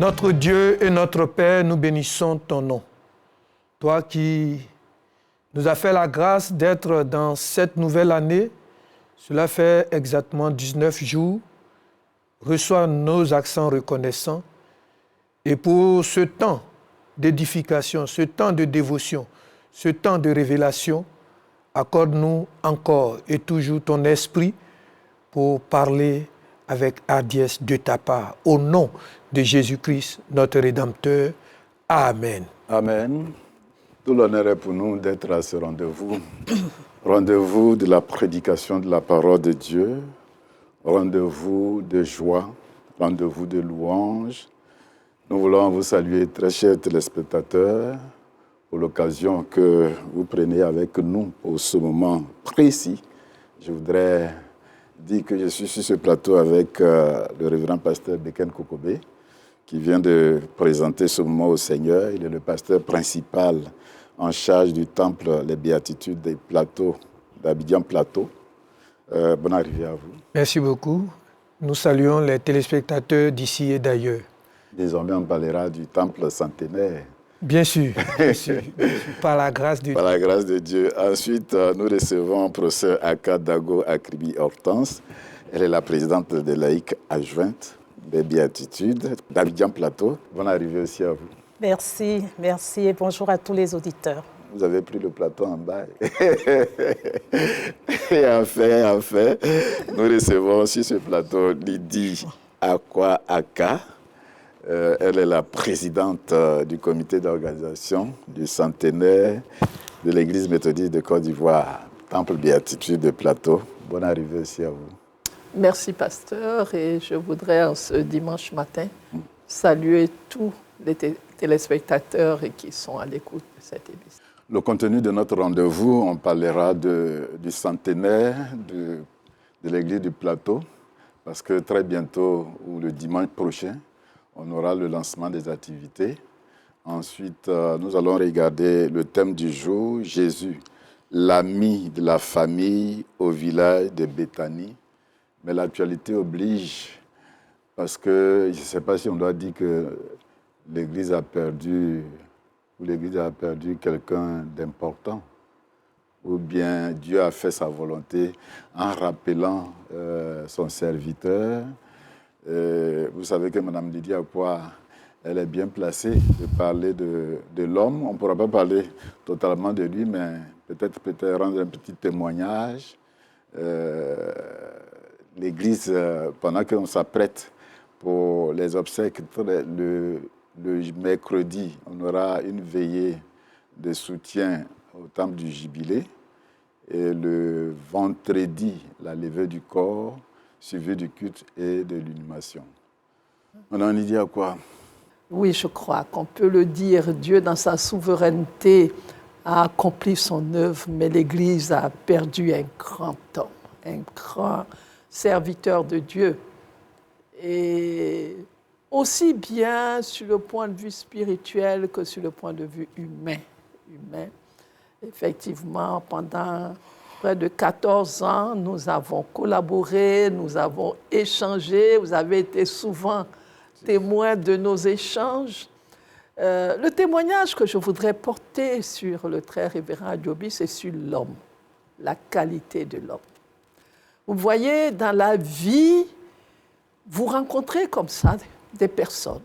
Notre Dieu et notre Père, nous bénissons ton nom. Toi qui nous as fait la grâce d'être dans cette nouvelle année, cela fait exactement 19 jours, reçois nos accents reconnaissants. Et pour ce temps d'édification, ce temps de dévotion, ce temps de révélation, accorde-nous encore et toujours ton esprit pour parler avec hardiesse de ta part. Au nom de Jésus-Christ, notre Rédempteur. Amen. Amen. Tout l'honneur est pour nous d'être à ce rendez-vous. Rendez-vous de la prédication de la parole de Dieu. Rendez-vous de joie. Rendez-vous de louange. Nous voulons vous saluer, très chers téléspectateurs, pour l'occasion que vous prenez avec nous pour ce moment précis. Je voudrais dire que je suis sur ce plateau avec le révérend pasteur Beken Kokobé, qui vient de présenter ce moment au Seigneur. Il est le pasteur principal en charge du temple Les Béatitudes des Plateaux, d'Abidjan Plateau. Bonne arrivée à vous. Merci beaucoup. Nous saluons les téléspectateurs d'ici et d'ailleurs. Désormais, on parlera du temple centenaire. Bien sûr, par la grâce de Dieu. Par la grâce de Dieu. Ensuite, nous recevons professeur Aka Dago Akribi Hortense. Elle est la présidente de laïque adjointe des Béatitudes d'Abidjan Plateau. Bonne arrivée aussi à vous. Merci et bonjour à tous les auditeurs. Vous avez pris le plateau en bas. Et enfin, nous recevons sur ce plateau Lydie Akwa Aka. Elle est la présidente du comité d'organisation du centenaire de l'Église méthodiste de Côte d'Ivoire, Temple Béatitude de Plateau. Bonne arrivée aussi à vous. Merci, pasteur. Et je voudrais, en ce dimanche matin, saluer tous les téléspectateurs qui sont à l'écoute de cette émission. Le contenu de notre rendez-vous, on parlera du centenaire de l'Église du Plateau, parce que très bientôt, ou le dimanche prochain, on aura le lancement des activités. Ensuite, nous allons regarder le thème du jour, Jésus, l'ami de la famille au village de Béthanie. Mais l'actualité oblige, parce que je ne sais pas si on doit dire que l'Église a perdu quelqu'un d'important, ou bien Dieu a fait sa volonté en rappelant son serviteur. Vous savez que Mme Lydie Akwa, elle est bien placée de parler de l'homme. On ne pourra pas parler totalement de lui, mais peut-être rendre un petit témoignage. L'Église, pendant qu'on s'apprête pour les obsèques, le mercredi, on aura une veillée de soutien au temple du Jubilé. Et le vendredi, la levée du corps, suivi du culte et de l'inhumation. On en dit à quoi? Oui, je crois qu'on peut le dire. Dieu, dans sa souveraineté, a accompli son œuvre, mais l'Église a perdu un grand homme, un grand serviteur de Dieu. Et aussi bien sur le point de vue spirituel que sur le point de vue humain. Effectivement, pendant près de 14 ans, nous avons collaboré, nous avons échangé. Vous avez été souvent témoins de nos échanges. Le témoignage que je voudrais porter sur le très révérend Adjobi, c'est sur l'homme, la qualité de l'homme. Vous voyez, dans la vie, vous rencontrez comme ça des personnes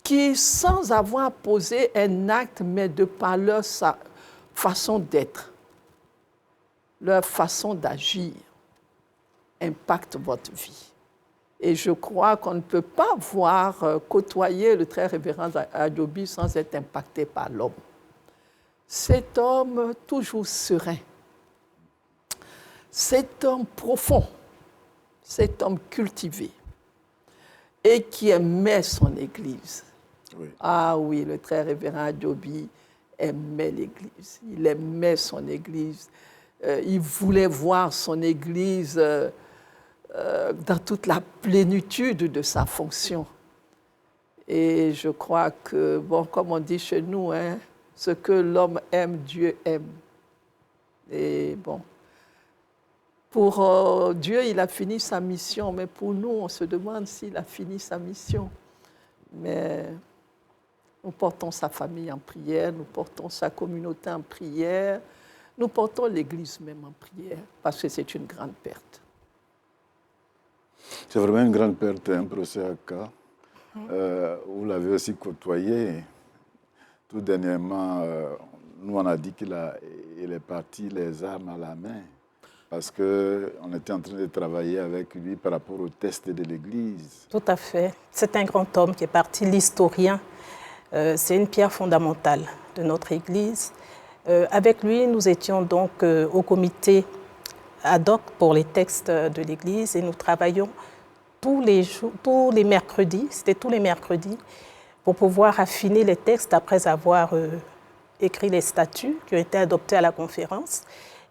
qui, sans avoir posé un acte, mais de par leur façon d'être, leur façon d'agir, impactent votre vie. Et je crois qu'on ne peut pas côtoyer le très révérend Adjobi sans être impacté par l'homme. Cet homme toujours serein, cet homme profond, cet homme cultivé et qui aimait son Église. Oui. Ah oui, le très révérend Adjobi aimait l'Église, il aimait son Église. Il voulait voir son Église dans toute la plénitude de sa fonction. Et je crois que, comme on dit chez nous, ce que l'homme aime, Dieu aime. Et pour Dieu, il a fini sa mission, mais pour nous, on se demande s'il a fini sa mission. Mais nous portons sa famille en prière, nous portons sa communauté en prière, nous portons l'Église même en prière, parce que c'est une grande perte. C'est vraiment une grande perte, un procès à cas. Vous l'avez aussi côtoyé. Tout dernièrement, nous on a dit qu'il est parti les armes à la main, parce qu'on était en train de travailler avec lui par rapport au test de l'Église. Tout à fait. C'est un grand homme qui est parti, l'historien. C'est une pierre fondamentale de notre Église. Avec lui, nous étions donc au comité ad hoc pour les textes de l'Église et nous travaillions tous les mercredis, c'était tous les mercredis, pour pouvoir affiner les textes après avoir écrit les statuts qui ont été adoptés à la conférence.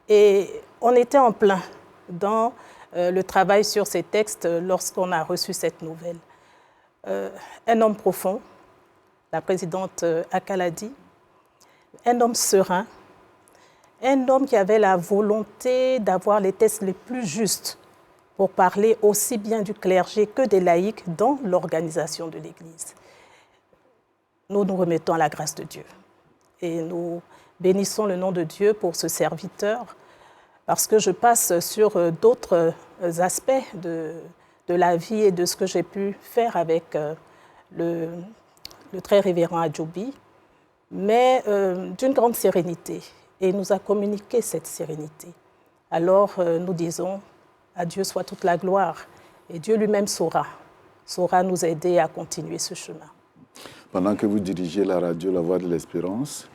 Et on était en plein dans le travail sur ces textes lorsqu'on a reçu cette nouvelle. Un homme profond, la présidente Aka l'a dit, un homme serein, un homme qui avait la volonté d'avoir les textes les plus justes pour parler aussi bien du clergé que des laïcs dans l'organisation de l'Église. Nous nous remettons à la grâce de Dieu et nous bénissons le nom de Dieu pour ce serviteur parce que je passe sur d'autres aspects de la vie et de ce que j'ai pu faire avec le très révérend Adjobi, mais d'une grande sérénité. Et il nous a communiqué cette sérénité. Alors nous disons, à Dieu soit toute la gloire. Et Dieu lui-même saura nous aider à continuer ce chemin. Pendant que vous dirigez la radio La Voix de l'Espérance,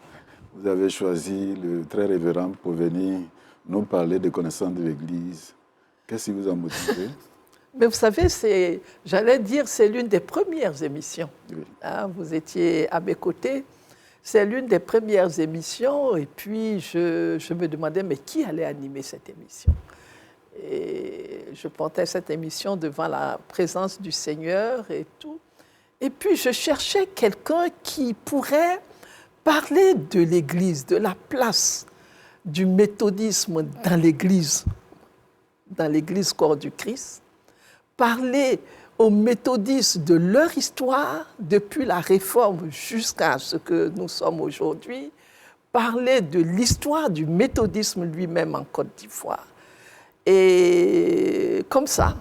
vous avez choisi le très révérend pour venir nous parler des connaissances de l'Église. Qu'est-ce qui vous a motivé? Mais vous savez, j'allais dire, c'est l'une des premières émissions. Oui. Hein, vous étiez à mes côtés. C'est l'une des premières émissions. Et puis, je me demandais, mais qui allait animer cette émission? Et je portais cette émission devant la présence du Seigneur et tout. Et puis, je cherchais quelqu'un qui pourrait parler de l'Église, de la place du méthodisme dans l'Église corps du Christ, parler aux méthodistes de leur histoire, depuis la Réforme jusqu'à ce que nous sommes aujourd'hui, parler de l'histoire du méthodisme lui-même en Côte d'Ivoire. Et comme ça,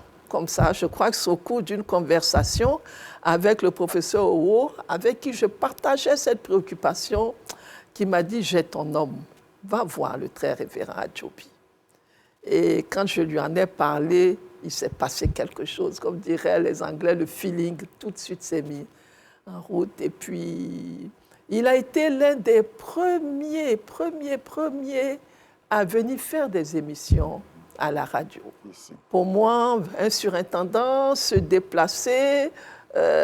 je crois que c'est au cours d'une conversation avec le professeur Owo, avec qui je partageais cette préoccupation, qui m'a dit « J'ai ton homme, va voir le très révérend Adjobi ». Et quand je lui en ai parlé, il s'est passé quelque chose, comme diraient les Anglais, le feeling tout de suite s'est mis en route. Et puis, il a été l'un des premiers à venir faire des émissions à la radio. Pour moi, un surintendant, se déplacer,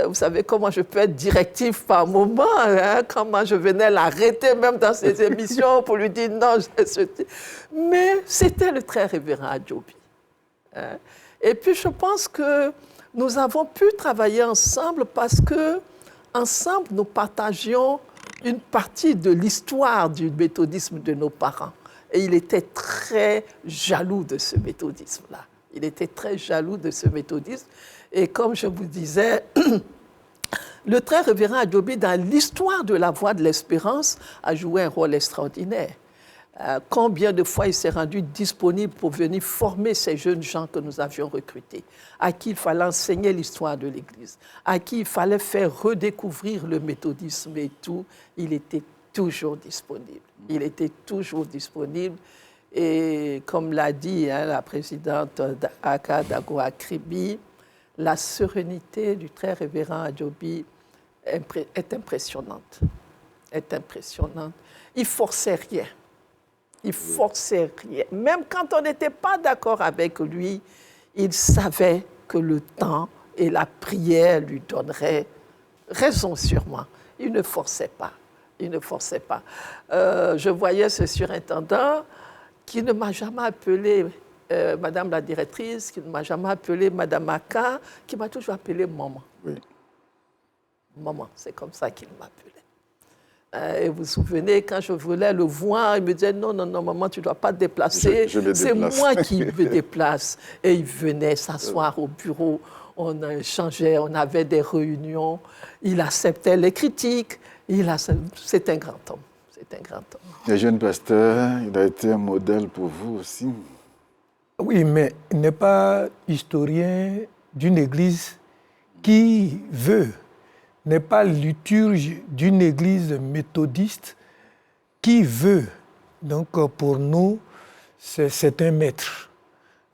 vous savez comment je peux être directif par moment, hein, comment je venais l'arrêter même dans ses émissions pour lui dire non. Mais c'était le très révérend Adjobi. Hein. Et puis je pense que nous avons pu travailler ensemble parce que ensemble nous partagions une partie de l'histoire du méthodisme de nos parents. Et il était très jaloux de ce méthodisme-là. Il était très jaloux de ce méthodisme. Et comme je vous disais, le très révérend Adjobi, dans l'histoire de la Voix de l'Espérance, a joué un rôle extraordinaire. Combien de fois il s'est rendu disponible pour venir former ces jeunes gens que nous avions recrutés, à qui il fallait enseigner l'histoire de l'Église, à qui il fallait faire redécouvrir le méthodisme et tout. Il était toujours disponible. Il était toujours disponible. Et comme l'a dit la présidente Aka Dagoa Kribi, la sérénité du très révérend Adjobi est impressionnante. Est impressionnante. Il forçait rien. Il forçait rien. Même quand on n'était pas d'accord avec lui, il savait que le temps et la prière lui donneraient raison sûrement. Il ne forçait pas. Il ne forçait pas. Je voyais ce surintendant qui ne m'a jamais appelé Madame la directrice, qui ne m'a jamais appelé Madame Aka, qui m'a toujours appelé Maman. Oui. Maman, c'est comme ça qu'il m'appelait. Et vous vous souvenez, quand je voulais le voir, il me disait non, maman, tu ne dois pas te déplacer. C'est moi qui me déplace. Et il venait s'asseoir au bureau on échangeait, on avait des réunions. Il acceptait les critiques. C'est un grand homme. C'est un grand homme. Le jeune pasteur, il a été un modèle pour vous aussi. Oui, mais il n'est pas historien d'une église qui veut, n'est pas liturge d'une église méthodiste qui veut. Donc pour nous, c'est un maître.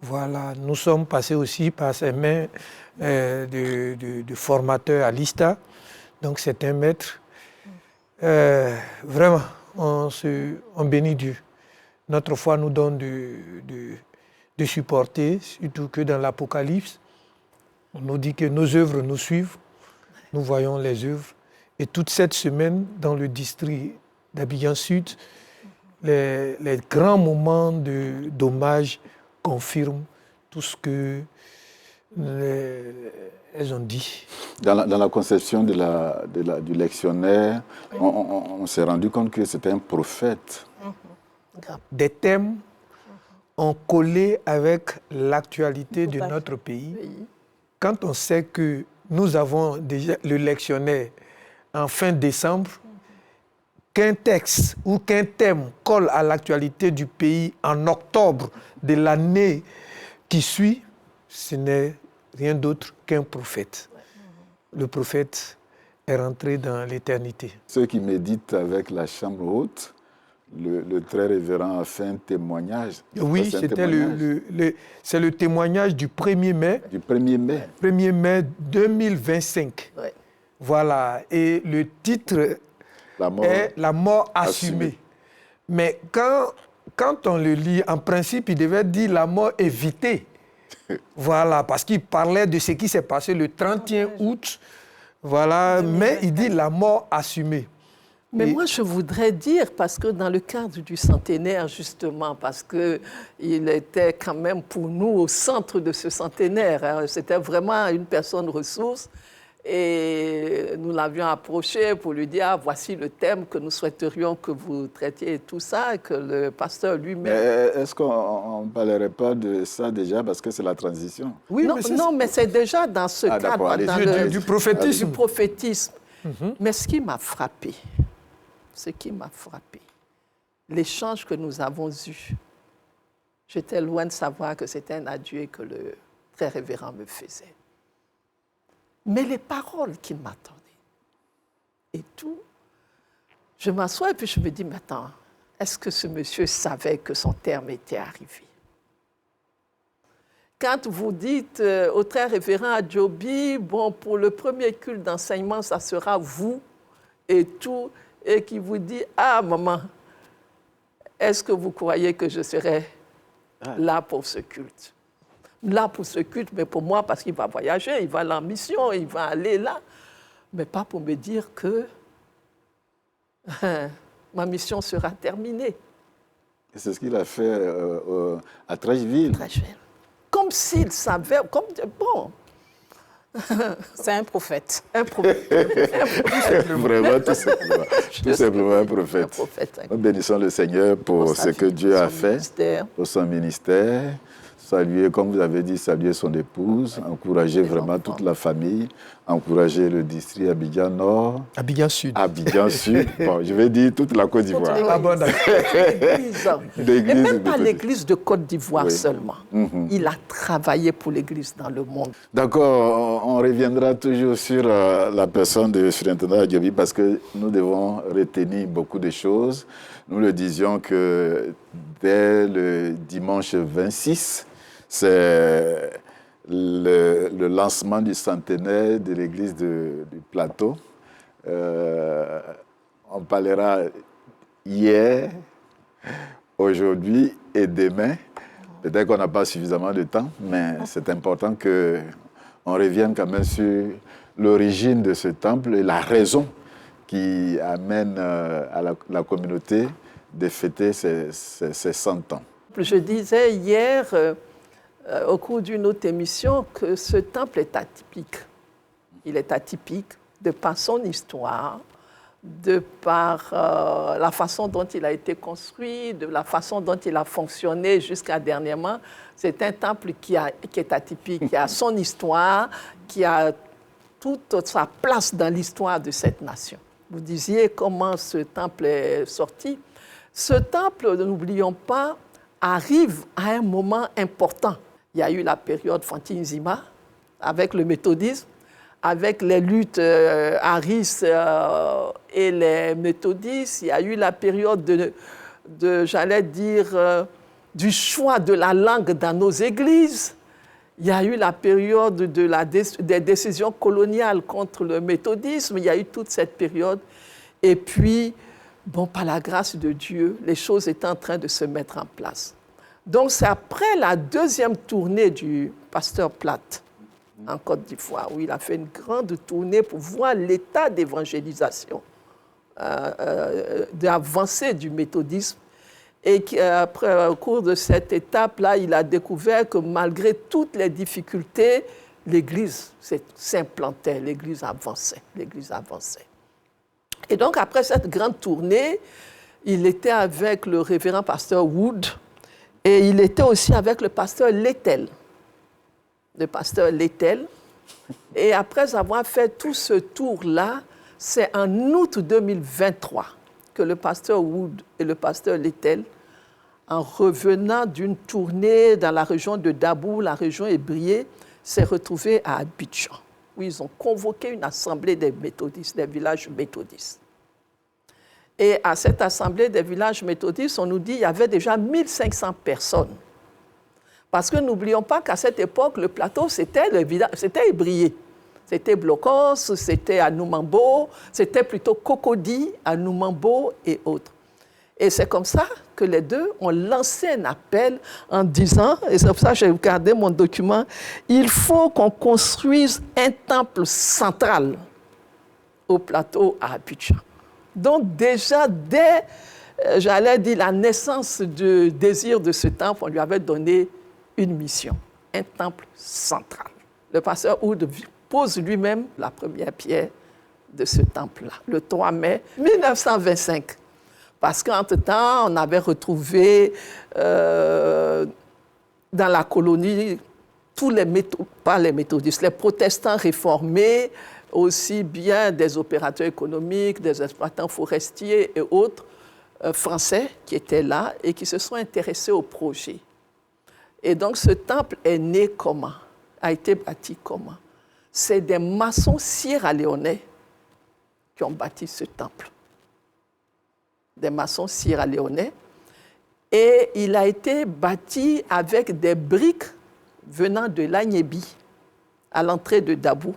Voilà, nous sommes passés aussi par ses mains de formateur à l'ISTA. Donc c'est un maître. Vraiment, on bénit Dieu. Notre foi nous donne de supporter, surtout que dans l'Apocalypse, on nous dit que nos œuvres nous suivent, nous voyons les œuvres. Et toute cette semaine, dans le district d'Abidjan Sud, les grands moments d'hommage confirment tout ce qu'elles ont dit. Dans la conception du lectionnaire, on s'est rendu compte que c'était un prophète. Des thèmes ont collé avec l'actualité de notre pays. Quand on sait que nous avons déjà le lectionnaire en fin décembre, qu'un texte ou qu'un thème colle à l'actualité du pays en octobre de l'année qui suit, ce n'est rien d'autre qu'un prophète. Le prophète est rentré dans l'éternité. Ceux qui méditent avec la chambre haute, le très révérend a fait un témoignage. Oui, c'est le témoignage du 1er mai. Du 1er mai. 1er mai 2025. Ouais. Voilà. Et le titre est La mort assumée. Mais quand on le lit, en principe, il devait dire la mort évitée. Voilà, parce qu'il parlait de ce qui s'est passé le 31 août. Voilà, mais il dit la mort assumée. Mais moi, je voudrais dire, parce que dans le cadre du centenaire, justement, parce qu'il était quand même pour nous au centre de ce centenaire, hein, c'était vraiment une personne ressource, et nous l'avions approché pour lui dire, voici le thème que nous souhaiterions que vous traitiez et tout ça, et que le pasteur lui-même... Est-ce qu'on ne parlerait pas de ça déjà, parce que c'est la transition? Oui, mais c'est déjà dans ce cadre, dans du prophétisme. Du prophétisme. Mais ce qui m'a frappé, l'échange que nous avons eu, j'étais loin de savoir que c'était un adieu que le très révérend me faisait. Mais les paroles qu'il m'attendait et tout, je m'assois et puis je me dis, mais attends, est-ce que ce monsieur savait que son terme était arrivé? Quand vous dites au très révérend Adjobi, bon, pour le premier culte d'enseignement, ça sera vous et tout, et qui vous dit, ah maman, est-ce que vous croyez que je serai là pour ce culte? Là pour ce culte, mais pour moi, parce qu'il va voyager, il va aller en mission, il va aller là, mais pas pour me dire que ma mission sera terminée. Et c'est ce qu'il a fait à Trècheville. Comme s'il savait, bon... C'est un prophète. Un prophète. Vraiment, tout simplement un prophète. Nous bénissons le Seigneur pour ce que Dieu a fait, pour son ministère. Saluer, comme vous avez dit, saluer son épouse, encourager vraiment toute la famille, encourager le district Abidjan Nord. Abidjan Sud. Abidjan Sud. Bon, je vais dire toute la Côte d'Ivoire. Et même pas l'église de Côte d'Ivoire seulement. Il a travaillé pour l'église dans le monde. D'accord, on reviendra toujours sur la personne de surintendant Adjobi parce que nous devons retenir beaucoup de choses. Nous le disions que dès le dimanche 26, c'est le lancement du centenaire de l'église du Plateau. On parlera hier, aujourd'hui et demain. Peut-être qu'on n'a pas suffisamment de temps, mais c'est important qu'on revienne quand même sur l'origine de ce temple et la raison qui amène à la communauté de fêter ces 100 ans. Je disais hier, au cours d'une autre émission, que ce temple est atypique. Il est atypique de par son histoire, de par la façon dont il a été construit, de la façon dont il a fonctionné jusqu'à dernièrement. C'est un temple qui est atypique, qui a son histoire, qui a toute sa place dans l'histoire de cette nation. Vous disiez comment ce temple est sorti. Ce temple, n'oublions pas, arrive à un moment important. Il y a eu la période Fanti Nzima avec le méthodisme, avec les luttes Harris et les méthodistes. Il y a eu la période j'allais dire, du choix de la langue dans nos églises. Il y a eu la période des décisions coloniales contre le méthodisme. Il y a eu toute cette période. Et puis, bon, par la grâce de Dieu, les choses étaient en train de se mettre en place. Donc, c'est après la deuxième tournée du pasteur Platte en Côte d'Ivoire, où il a fait une grande tournée pour voir l'état d'évangélisation, d'avancée du méthodisme. Et après, au cours de cette étape-là, il a découvert que malgré toutes les difficultés, l'Église s'implantait, l'Église avançait, l'Église avançait. Et donc, après cette grande tournée, il était avec le révérend pasteur Wood et il était aussi avec le pasteur Lettel. Le pasteur Lettel. Et après avoir fait tout ce tour-là, c'est en août 2023 que le pasteur Wood et le pasteur Lettel, en revenant d'une tournée dans la région de Dabou, la région ébriée, s'est retrouvés à Abidjan, où ils ont convoqué une assemblée des méthodistes, des villages méthodistes. Et à cette assemblée des villages méthodistes, on nous dit qu'il y avait déjà 1500 personnes. Parce que n'oublions pas qu'à cette époque, le plateau, c'était ébrié. C'était Blocos, c'était Anoumambo, c'était plutôt Cocody, Anoumambo et autres. Et c'est comme ça que les deux ont lancé un appel en disant, et c'est pour ça que j'ai regardé mon document, il faut qu'on construise un temple central au plateau à Abidjan. Donc déjà, dès, j'allais dire, la naissance du désir de ce temple, on lui avait donné une mission, un temple central. Le pasteur Oud pose lui-même la première pierre de ce temple-là, le 3 mai 1925. Parce qu'entre-temps, on avait retrouvé dans la colonie tous pas les méthodistes, les protestants réformés, aussi bien des opérateurs économiques, des exploitants forestiers et autres français qui étaient là et qui se sont intéressés au projet. Et donc ce temple est né comment? A été bâti comment? C'est des maçons sierra-léonais qui ont bâti ce temple. Des maçons sierra-léonais. Et il a été bâti avec des briques venant de l'Agnébi, à l'entrée de Dabou.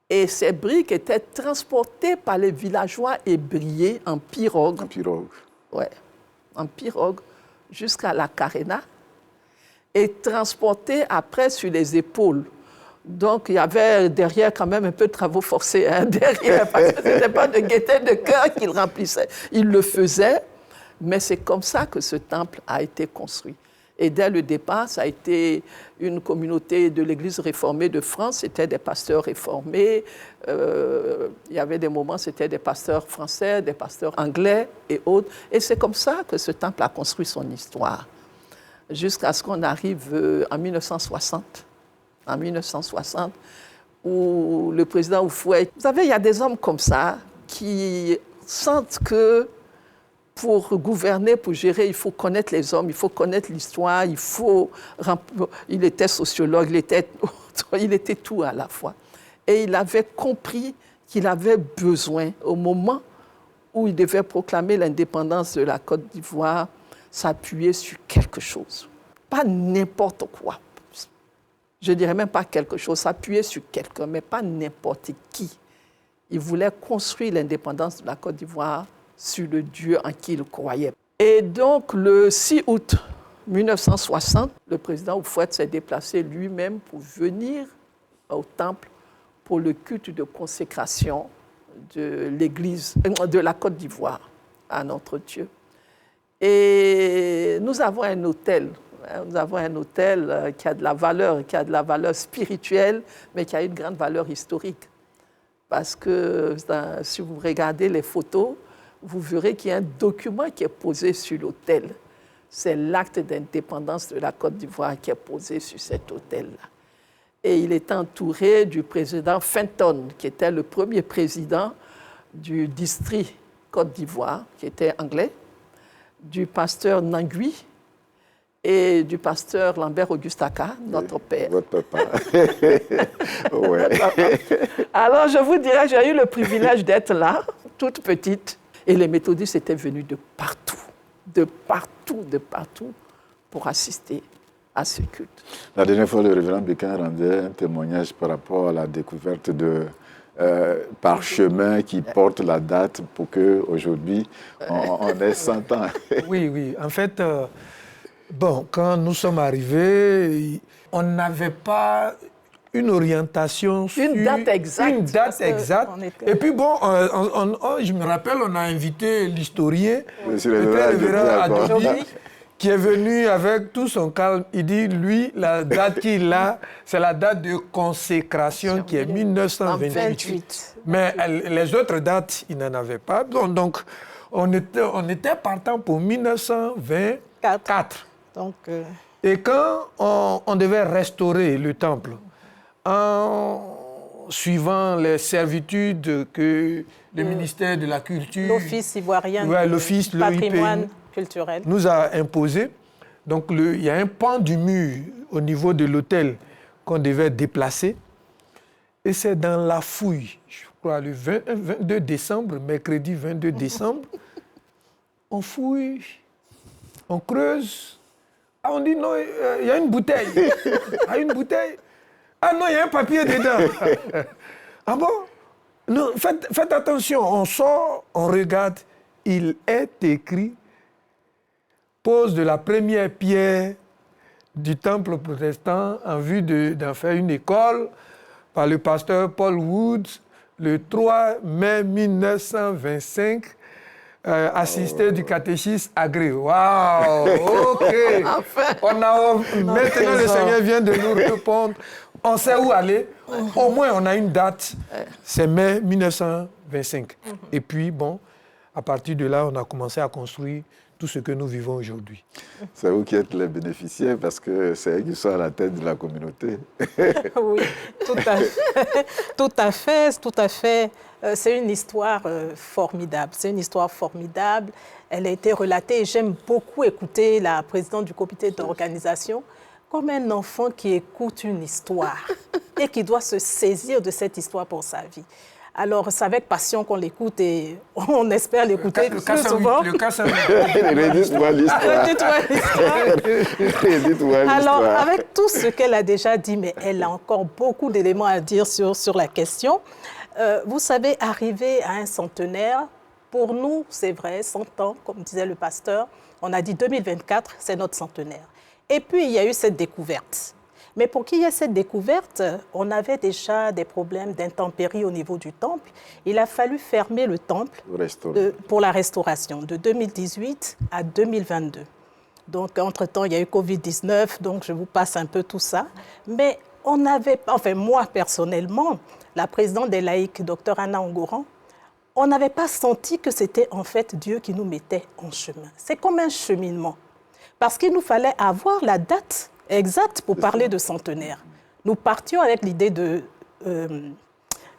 Et ces briques étaient transportées par les villageois ébriés en pirogue. En pirogue. Ouais, en pirogue jusqu'à la Carena et transportées après sur les épaules. Donc, il y avait derrière quand même un peu de travaux forcés derrière, parce que ce n'était pas de gaieté de cœur qu'il remplissait. Il le faisait, mais c'est comme ça que ce temple a été construit. Et dès le départ, ça a été une communauté de l'Église réformée de France. C'était des pasteurs réformés. Il y avait des moments, c'était des pasteurs français, des pasteurs anglais et autres. Et c'est comme ça que ce temple a construit son histoire. Jusqu'à ce qu'on arrive en 1960. En 1960, où le président Houphouët... Vous savez, il y a des hommes comme ça qui sentent que pour gouverner, pour gérer, il faut connaître les hommes, il faut connaître l'histoire, il était sociologue, il était tout à la fois. Et il avait compris qu'il avait besoin, au moment où il devait proclamer l'indépendance de la Côte d'Ivoire, s'appuyer sur quelque chose. Pas n'importe quoi. Je ne dirais même pas quelque chose, s'appuyer sur quelqu'un, mais pas n'importe qui. Il voulait construire l'indépendance de la Côte d'Ivoire sur le Dieu en qui il croyait. Et donc, le 6 août 1960, le président Houphouët s'est déplacé lui-même pour venir au temple pour le culte de consécration de l'Église, de la Côte d'Ivoire à notre Dieu. Et nous avons un autel. Nous avons un autel qui a de la valeur spirituelle, mais qui a une grande valeur historique. parce que si vous regardez les photos, vous verrez qu'il y a un document qui est posé sur l'autel. C'est l'acte d'indépendance de la Côte d'Ivoire qui est posé sur cet autel-là. Et il est entouré du président Fenton, qui était le premier président du district Côte d'Ivoire, qui était anglais, du pasteur Nangui et du pasteur Lambert Augustaka, notre père. Votre papa. Ouais. Alors, je vous dirais, j'ai eu le privilège d'être là, toute petite, et les méthodistes étaient venus de partout, pour assister à ce culte. La dernière fois, le révérend Bécain rendait un témoignage par rapport à la découverte de parchemins qui portent la date pour qu'aujourd'hui, on ait 100 ans. Oui. En fait, quand nous sommes arrivés, on n'avait pas une orientation sur une date exacte. Et puis je me rappelle, on a invité l'historien, le révérend Adobi, qui est venu avec tout son calme. Il dit, lui, la date qu'il a, c'est la date de consécration qui est 1928. Mais les autres dates, il n'en avait pas. Donc, on était partant pour 1924. Et quand on devait restaurer le temple, en suivant les servitudes que le ministère de la Culture, l'Office ivoirien l'Office, du patrimoine culturel, nous a imposé. Donc, il y a un pan du mur au niveau de l'autel qu'on devait déplacer. Et c'est dans la fouille, je crois, le 22 décembre, mercredi 22 décembre, on fouille, on creuse. Ah, on dit non, il y a une bouteille. Ah, une bouteille. Ah non, il y a un papier dedans. Ah bon? Non, faites attention, on sort, on regarde. Il est écrit « Pose de la première pierre du temple protestant en vue d'en faire une école par le pasteur Paul Woods le 3 mai 1925. Assisté du catéchisme agréé. Waouh, ok. Maintenant, le Seigneur vient de nous répondre. On sait où aller. Au moins, on a une date. C'est mai 1925. Et puis, à partir de là, on a commencé à construire tout ce que nous vivons aujourd'hui. C'est vous qui êtes les bénéficiaires parce que c'est eux qui sont à la tête de la communauté. Oui, tout à fait. C'est une histoire formidable. Elle a été relatée et j'aime beaucoup écouter la présidente du comité d'organisation comme un enfant qui écoute une histoire et qui doit se saisir de cette histoire pour sa vie. Alors, c'est avec passion qu'on l'écoute et on espère l'écouter plus souvent. Redites-moi l'histoire. Alors, avec tout ce qu'elle a déjà dit, mais elle a encore beaucoup d'éléments à dire sur la question. Vous savez, arriver à un centenaire, pour nous, c'est vrai, 100 ans, comme disait le pasteur, on a dit 2024, c'est notre centenaire. Et puis, il y a eu cette découverte. Mais pour qu'il y ait cette découverte, on avait déjà des problèmes d'intempéries au niveau du temple. Il a fallu fermer le temple pour la restauration de 2018 à 2022. Donc, entre-temps, il y a eu Covid-19, donc je vous passe un peu tout ça. Mais on n'avait pas, enfin moi personnellement, la présidente des laïcs, Dr Anna Ongoran, on n'avait pas senti que c'était en fait Dieu qui nous mettait en chemin. C'est comme un cheminement. Parce qu'il nous fallait avoir la date exacte pour parler de centenaire. Nous partions avec l'idée de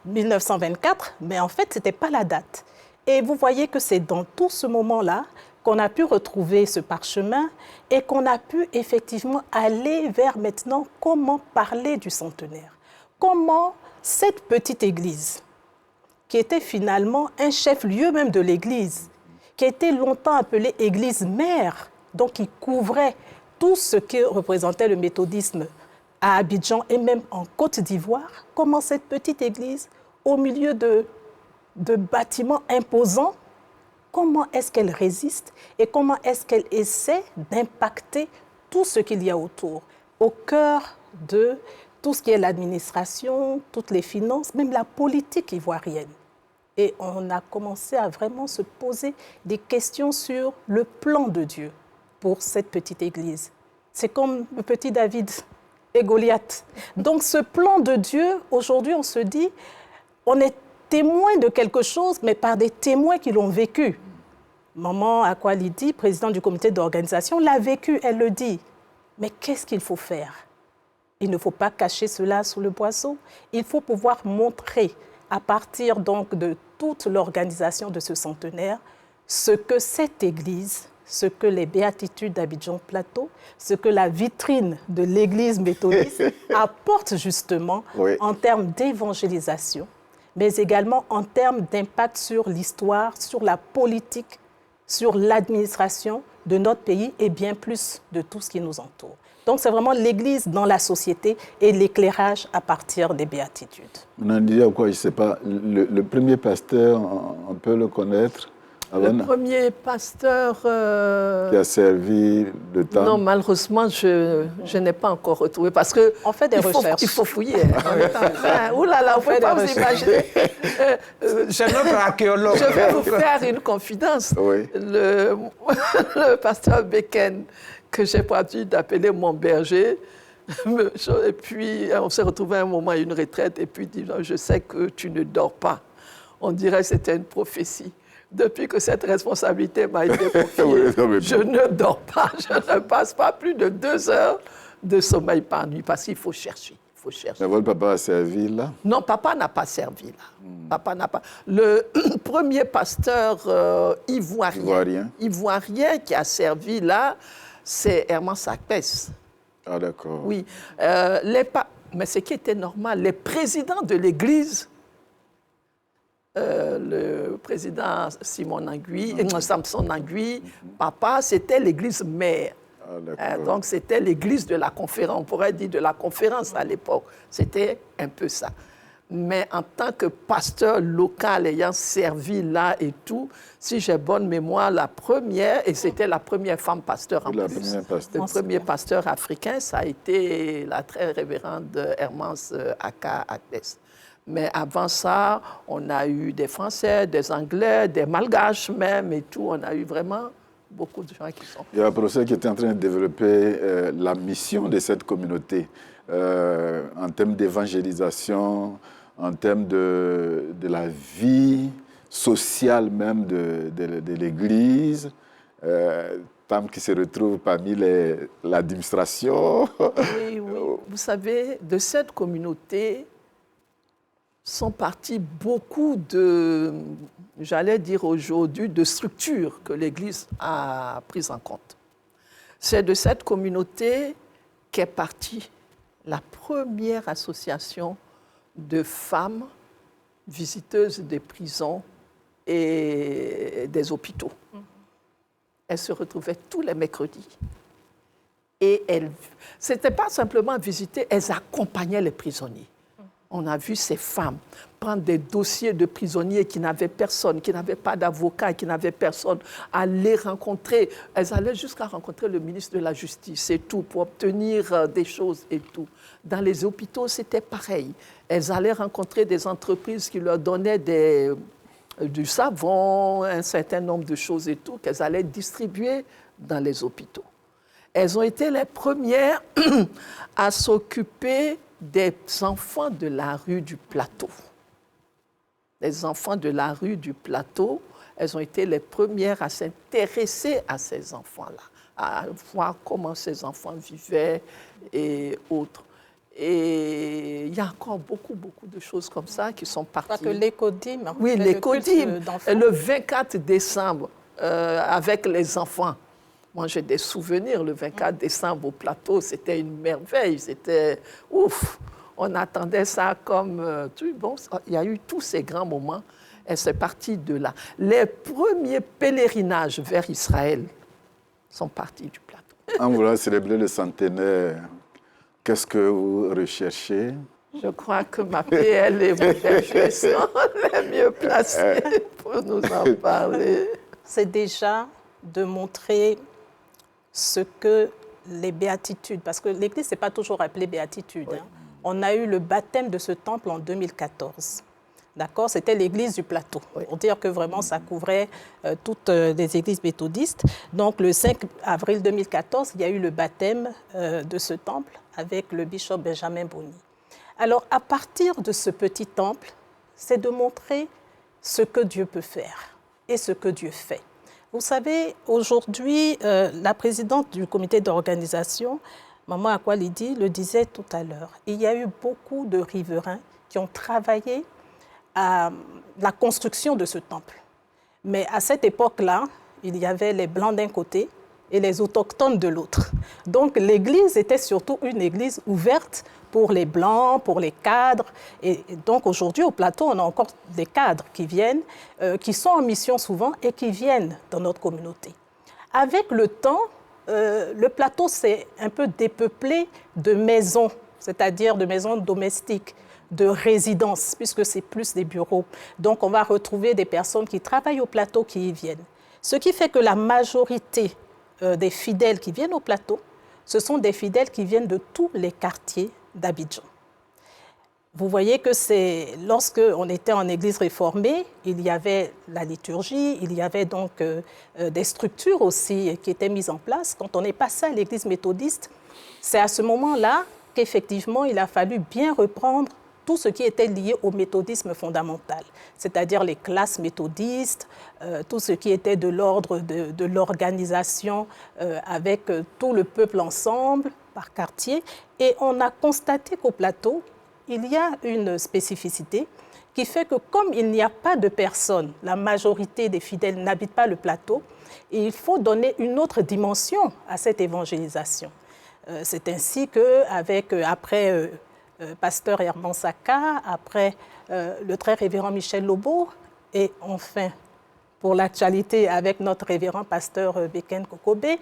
1924, mais en fait, ce n'était pas la date. Et vous voyez que c'est dans tout ce moment-là qu'on a pu retrouver ce parchemin et qu'on a pu effectivement aller vers maintenant comment parler du centenaire. Comment cette petite église, qui était finalement un chef-lieu même de l'église, qui a été longtemps appelée église mère, donc qui couvrait tout ce que représentait le méthodisme à Abidjan et même en Côte d'Ivoire, comment cette petite église, au milieu de bâtiments imposants, comment est-ce qu'elle résiste et comment est-ce qu'elle essaie d'impacter tout ce qu'il y a autour, au cœur de tout ce qui est l'administration, toutes les finances, même la politique ivoirienne. Et on a commencé à vraiment se poser des questions sur le plan de Dieu pour cette petite église. C'est comme le petit David et Goliath. Donc ce plan de Dieu, aujourd'hui, on se dit, on est témoin de quelque chose, mais par des témoins qui l'ont vécu. Maman Akwalidi, présidente du comité d'organisation, l'a vécu, elle le dit. Mais qu'est-ce qu'il faut faire? Il ne faut pas cacher cela sous le boisseau. Il faut pouvoir montrer, à partir donc de toute l'organisation de ce centenaire, ce que cette Église, ce que les béatitudes d'Abidjan-Plateau, ce que la vitrine de l'Église méthodiste apporte justement en termes d'évangélisation, mais également en termes d'impact sur l'histoire, sur la politique, sur l'administration de notre pays et bien plus de tout ce qui nous entoure. Donc c'est vraiment l'Église dans la société et l'éclairage à partir des béatitudes. Maintenant, quoi, je ne sais pas, le premier pasteur, on peut le connaître? Le premier pasteur... qui a servi le temps. Non, malheureusement, je n'ai pas encore retrouvé parce que... On fait des recherches. Il faut fouiller. Ouh là là, on ne peut pas vous imaginer. C'est notre archéologue. Je vais vous faire une confidence. Oui. Le pasteur Beken, que j'ai pas dû d'appeler mon berger, et puis on s'est retrouvé à un moment à une retraite, et puis il dit, je sais que tu ne dors pas. On dirait que c'était une prophétie. Depuis que cette responsabilité m'a été confiée, je ne dors pas, je ne passe pas plus de 2 heures de sommeil par nuit, parce qu'il faut chercher. Mais votre papa a servi là? Non, papa n'a pas servi là. Papa n'a pas. Le premier pasteur ivoirien qui a servi là, c'est Herman Sakpès. Ah d'accord. Oui. Mais ce qui était normal, les présidents de l'Église, le président Samson Nangui, papa, c'était l'Église mère. Donc, c'était l'église de la conférence, on pourrait dire de la conférence à l'époque. C'était un peu ça. Mais en tant que pasteur local ayant servi là et tout, si j'ai bonne mémoire, la première, et c'était la première femme pasteur en plus, le premier pasteur africain, ça a été la très révérende Hermance Aka Akdes. Mais avant ça, on a eu des Français, des Anglais, des Malgaches même et tout. On a eu vraiment beaucoup de gens qui sont... Il y a un professeur qui était en train de développer la mission de cette communauté en termes d'évangélisation, en termes de la vie sociale même de l'Église, Tam qui se retrouve parmi l'administration. Oui, oui. Vous savez, de cette communauté sont partis beaucoup de, j'allais dire aujourd'hui, de structures que l'Église a prises en compte. C'est de cette communauté qu'est partie la première association de femmes visiteuses des prisons et des hôpitaux. Elles se retrouvaient tous les mercredis. Et ce n'était pas simplement visiter, elles accompagnaient les prisonniers. On a vu ces femmes prendre des dossiers de prisonniers qui n'avaient personne, qui n'avaient pas d'avocat, qui n'avaient personne, aller rencontrer. Elles allaient jusqu'à rencontrer le ministre de la Justice et tout, pour obtenir des choses et tout. Dans les hôpitaux, c'était pareil. Elles allaient rencontrer des entreprises qui leur donnaient du savon, un certain nombre de choses et tout, qu'elles allaient distribuer dans les hôpitaux. Elles ont été les premières à s'occuper des enfants de la rue du Plateau. Les enfants de la rue du Plateau, elles ont été les premières à s'intéresser à ces enfants-là, à voir comment ces enfants vivaient et autres. Et il y a encore beaucoup de choses comme ça qui sont parties. Parce que l'écodime. Oui, l'écodime. Le 24 décembre, avec les enfants. Moi, j'ai des souvenirs, le 24 décembre au Plateau, c'était une merveille, c'était ouf. On attendait ça comme... bon, il y a eu tous ces grands moments et c'est parti de là. Les premiers pèlerinages vers Israël sont partis du Plateau. En voulant célébrer le centenaire, qu'est-ce que vous recherchez? Je crois que ma PL et mon berger sont les mieux placés pour nous en parler. C'est déjà de montrer ce que les béatitudes, parce que l'Église n'est pas toujours appelée béatitude. Oui. Hein. On a eu le baptême de ce temple en 2014. D'accord? C'était l'Église du Plateau. Oui. Pour dire que vraiment, ça couvrait toutes les églises méthodistes. Donc, le 5 avril 2014, il y a eu le baptême de ce temple avec le bishop Benjamin Boni. Alors, à partir de ce petit temple, c'est de montrer ce que Dieu peut faire et ce que Dieu fait. Vous savez, aujourd'hui, la présidente du comité d'organisation, Maman Akwalidi, le disait tout à l'heure, il y a eu beaucoup de riverains qui ont travaillé à la construction de ce temple. Mais à cette époque-là, il y avait les Blancs d'un côté et les autochtones de l'autre. Donc l'église était surtout une église ouverte pour les Blancs, pour les cadres. Et donc aujourd'hui, au plateau, on a encore des cadres qui viennent, qui sont en mission souvent et qui viennent dans notre communauté. Avec le temps, le plateau s'est un peu dépeuplé de maisons, c'est-à-dire de maisons domestiques, de résidences, puisque c'est plus des bureaux. Donc on va retrouver des personnes qui travaillent au plateau qui y viennent. Ce qui fait que la majorité des fidèles qui viennent au plateau, ce sont des fidèles qui viennent de tous les quartiers d'Abidjan. Vous voyez que c'est lorsque on était en église réformée, il y avait la liturgie, il y avait donc des structures aussi qui étaient mises en place. Quand on est passé à l'église méthodiste, c'est à ce moment-là qu'effectivement il a fallu bien reprendre tout ce qui était lié au méthodisme fondamental, c'est-à-dire les classes méthodistes, tout ce qui était de l'ordre de l'organisation avec tout le peuple ensemble, par quartier. Et on a constaté qu'au plateau, il y a une spécificité qui fait que comme il n'y a pas de personnes, la majorité des fidèles n'habitent pas le plateau, et il faut donner une autre dimension à cette évangélisation. C'est ainsi qu'avec, après pasteur Herman Saka, après le très révérend Michel Lobo, et enfin, pour l'actualité, avec notre révérend pasteur Beken Kokobé,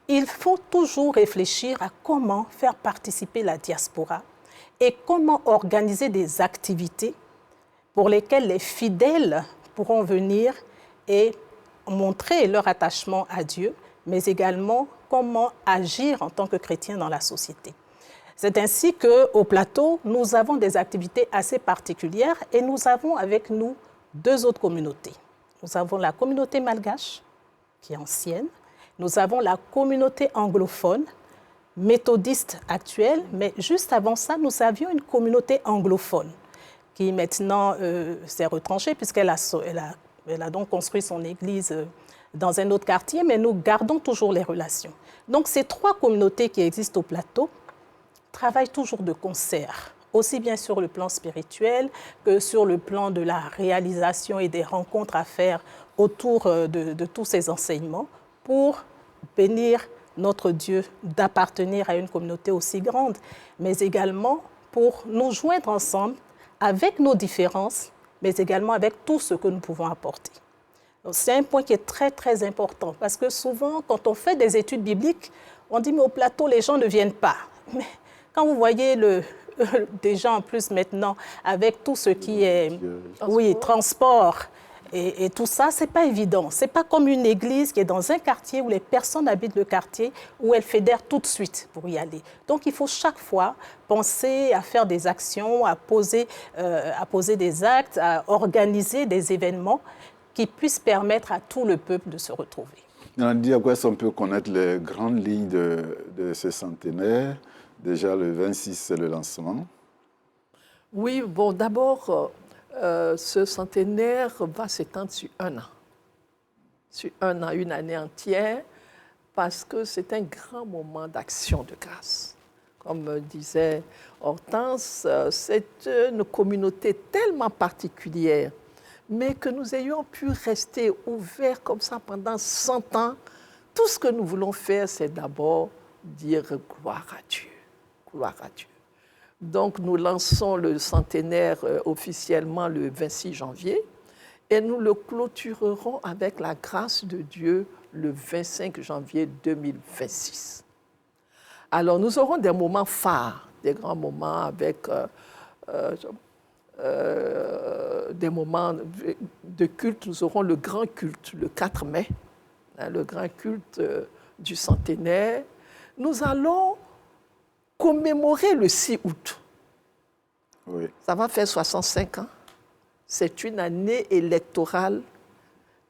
il faut toujours réfléchir à comment faire participer la diaspora et comment organiser des activités pour lesquelles les fidèles pourront venir et montrer leur attachement à Dieu, mais également comment agir en tant que chrétien dans la société. C'est ainsi qu'au plateau, nous avons des activités assez particulières et nous avons avec nous deux autres communautés. Nous avons la communauté malgache, qui est ancienne. Nous avons la communauté anglophone, méthodiste actuelle, mais juste avant ça, nous avions une communauté anglophone qui maintenant s'est retranchée puisqu'elle a donc construit son église dans un autre quartier, mais nous gardons toujours les relations. Donc ces trois communautés qui existent au plateau travaillent toujours de concert, aussi bien sur le plan spirituel que sur le plan de la réalisation et des rencontres à faire autour de tous ces enseignements pour bénir notre Dieu d'appartenir à une communauté aussi grande, mais également pour nous joindre ensemble avec nos différences, mais également avec tout ce que nous pouvons apporter. C'est un point qui est très, très important parce que souvent, quand on fait des études bibliques, on dit mais au plateau, les gens ne viennent pas. Mais quand vous voyez déjà en plus maintenant, avec tout ce qui est transport et tout ça, ce n'est pas évident. Ce n'est pas comme une église qui est dans un quartier où les personnes habitent le quartier, où elles fédèrent tout de suite pour y aller. Donc il faut chaque fois penser à faire des actions, à poser des actes, à organiser des événements qui puissent permettre à tout le peuple de se retrouver. On dit à quoi on peut connaître les grandes lignes de ce centenaire. Déjà, le 26, c'est le lancement. Oui, bon, d'abord, ce centenaire va s'étendre sur un an. Sur un an, une année entière, parce que c'est un grand moment d'action de grâce. Comme disait Hortense, c'est une communauté tellement particulière, mais que nous ayons pu rester ouverts comme ça pendant 100 ans, tout ce que nous voulons faire, c'est d'abord dire gloire à Dieu. Gloire à Dieu. Donc, nous lançons le centenaire officiellement le 26 janvier et nous le clôturerons avec la grâce de Dieu le 25 janvier 2026. Alors, nous aurons des moments phares, des grands moments avec des moments de culte. Nous aurons le grand culte le 4 mai, le grand culte du centenaire. Nous allons commémorer le 6 août. Oui. Ça va faire 65 ans. C'est une année électorale.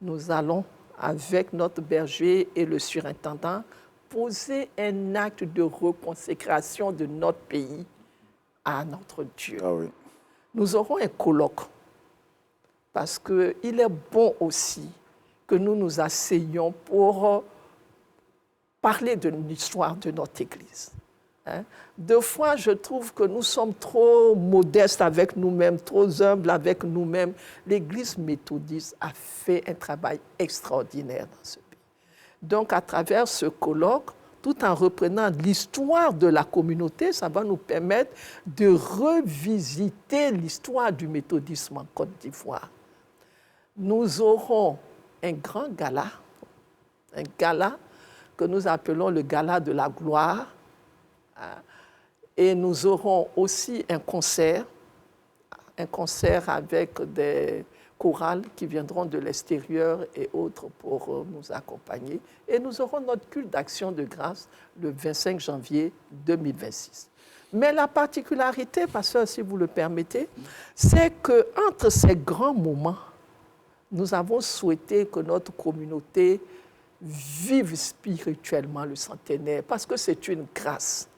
Nous allons, avec notre berger et le surintendant, poser un acte de reconsécration de notre pays à notre Dieu. Ah oui. Nous aurons un colloque parce qu'il est bon aussi que nous nous asseyions pour parler de l'histoire de notre Église. Hein? Deux fois, je trouve que nous sommes trop modestes avec nous-mêmes, trop humbles avec nous-mêmes. L'Église méthodiste a fait un travail extraordinaire dans ce pays. Donc, à travers ce colloque, tout en reprenant l'histoire de la communauté, ça va nous permettre de revisiter l'histoire du méthodisme en Côte d'Ivoire. Nous aurons un grand gala que nous appelons le gala de la gloire. Et nous aurons aussi un concert avec des chorales qui viendront de l'extérieur et autres pour nous accompagner. Et nous aurons notre culte d'action de grâce le 25 janvier 2026. Mais la particularité, pasteur, si vous le permettez, c'est qu'entre ces grands moments, nous avons souhaité que notre communauté vive spirituellement le centenaire, parce que c'est une grâce.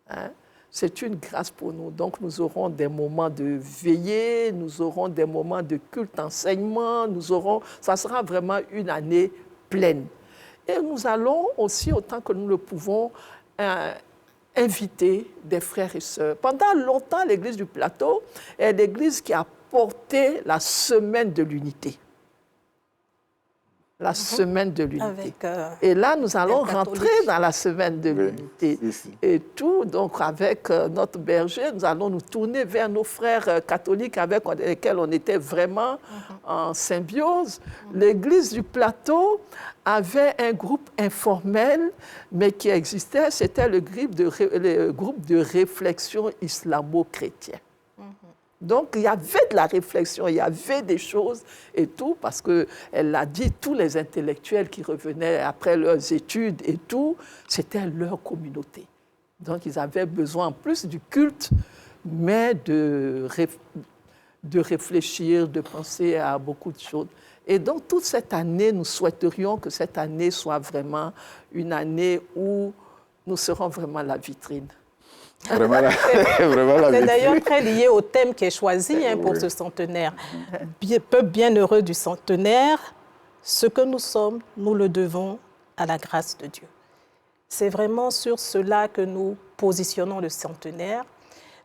Hein? C'est une grâce pour nous. Donc, nous aurons des moments de veillée, nous aurons des moments de culte enseignement, ça sera vraiment une année pleine. Et nous allons aussi, autant que nous le pouvons, inviter des frères et sœurs. Pendant longtemps, l'Église du Plateau est l'Église qui a porté la semaine de l'unité. La semaine de l'unité. Et là, nous allons rentrer dans la semaine de l'unité. Et tout, donc avec notre berger, nous allons nous tourner vers nos frères catholiques avec lesquels on était vraiment en symbiose. L'Église du Plateau avait un groupe informel, mais qui existait, c'était le groupe de réflexion islamo-chrétien. Donc, il y avait de la réflexion, il y avait des choses et tout, parce qu'elle l'a dit, tous les intellectuels qui revenaient après leurs études et tout, c'était leur communauté. Donc, ils avaient besoin, en plus du culte, mais de réfléchir, de penser à beaucoup de choses. Et donc, toute cette année, nous souhaiterions que cette année soit vraiment une année où nous serons vraiment la vitrine. Vraiment la C'est d'ailleurs très lié au thème qui est choisi pour ce centenaire. Peuple bienheureux du centenaire, ce que nous sommes, nous le devons à la grâce de Dieu. C'est vraiment sur cela que nous positionnons le centenaire,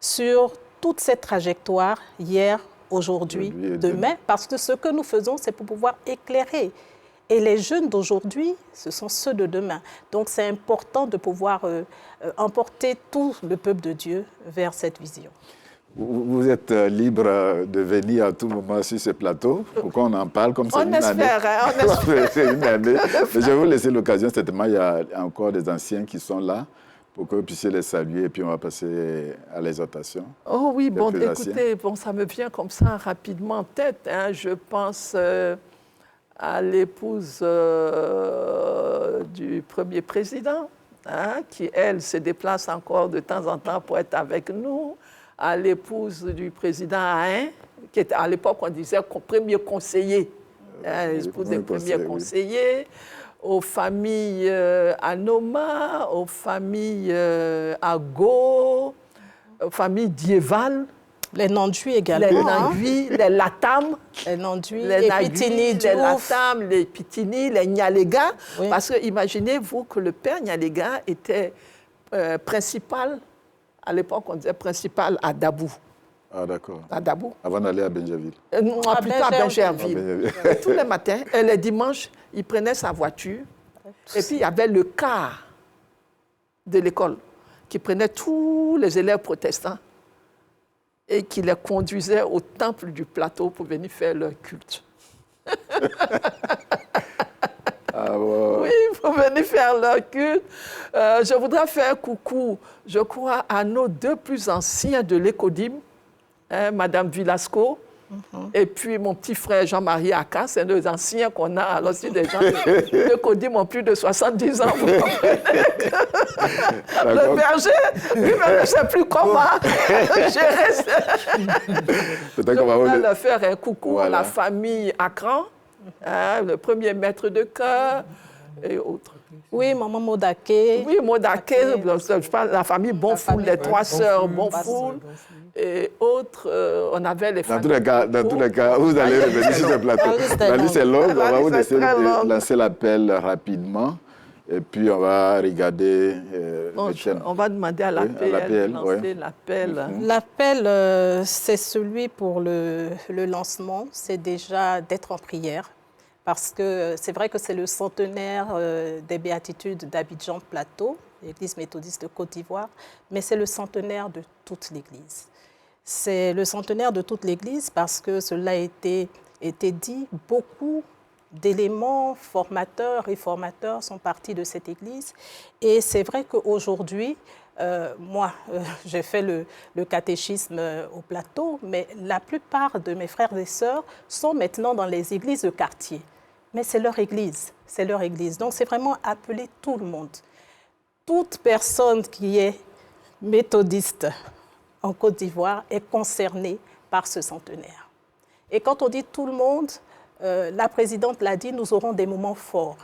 sur toute cette trajectoire, hier, aujourd'hui, demain, parce que ce que nous faisons, c'est pour pouvoir éclairer. Et les jeunes d'aujourd'hui, ce sont ceux de demain. Donc, c'est important de pouvoir emporter tout le peuple de Dieu vers cette vision. Vous êtes libre de venir à tout moment sur ce plateau pour qu'on en parle comme c'est une année. On espère. C'est une année. Je vais vous laisser l'occasion. Certainement, il y a encore des anciens qui sont là pour que vous puissiez les saluer et puis on va passer à l'exhortation. Oh oui, bon, écoutez, ça me vient comme ça rapidement en tête. Hein. Je pense à l'épouse du premier président, hein, qui, elle, se déplace encore de temps en temps pour être avec nous, à l'épouse du président Ahin, qui était, à l'époque, on disait premier conseiller, hein, l'épouse des premiers conseillers, aux familles Anoma, aux familles Ago, aux familles Dieval, les Nanduis également. Les Nanduis, les Latam. Les Nanduis, les Pitini, les Latam, les Pitini, les Nyalega. Oui. Parce que imaginez-vous que le père Nyalega était principal, à l'époque on disait principal à Dabou. Ah d'accord. À Dabou. Avant d'aller à Benjerville. Non, plutôt à Benjerville. Tous les matins, et les dimanches, il prenait sa voiture. Et puis il y avait le car de l'école qui prenait tous les élèves protestants et qui les conduisait au temple du plateau pour venir faire leur culte. Ah wow. Oui, pour venir faire leur culte. Je voudrais faire un coucou, je crois, à nos deux plus anciens de l'Écodim, hein, Madame Villasco, et puis mon petit frère Jean-Marie Aka, c'est nos anciens qu'on a. Alors si des gens de l'Écodim ont plus de 70 ans, vous comprenez. Le berger, lui-même ne sait plus comment gérer ça. Je voudrais leur faire un coucou à la famille Akran, hein, le premier maître de chœur et autres. Oui, maman Modaké. Oui, Modaké, je parle de la famille Bonfoul, les trois sœurs Bonfoul. et autres, on avait les Dans tous les cas, vous allez revenir sur ce plateau. La liste est longue, on va vous laisser lancer l'appel rapidement. Et puis, on va regarder on va demander à l'APL de lancer l'appel. L'appel, c'est celui pour le lancement, c'est déjà d'être en prière. Parce que c'est vrai que c'est le centenaire des béatitudes d'Abidjan Plateau, l'Église méthodiste de Côte d'Ivoire, mais c'est le centenaire de toute l'Église. C'est le centenaire de toute l'Église parce que cela a été dit, beaucoup d'éléments formateurs et formateurs sont partis de cette Église. Et c'est vrai qu'aujourd'hui, moi, j'ai fait le catéchisme au plateau, mais la plupart de mes frères et sœurs sont maintenant dans les églises de quartier. Mais c'est leur église, c'est leur église. Donc c'est vraiment appeler tout le monde. Toute personne qui est méthodiste en Côte d'Ivoire est concernée par ce centenaire. Et quand on dit tout le monde, la présidente l'a dit, nous aurons des moments forts.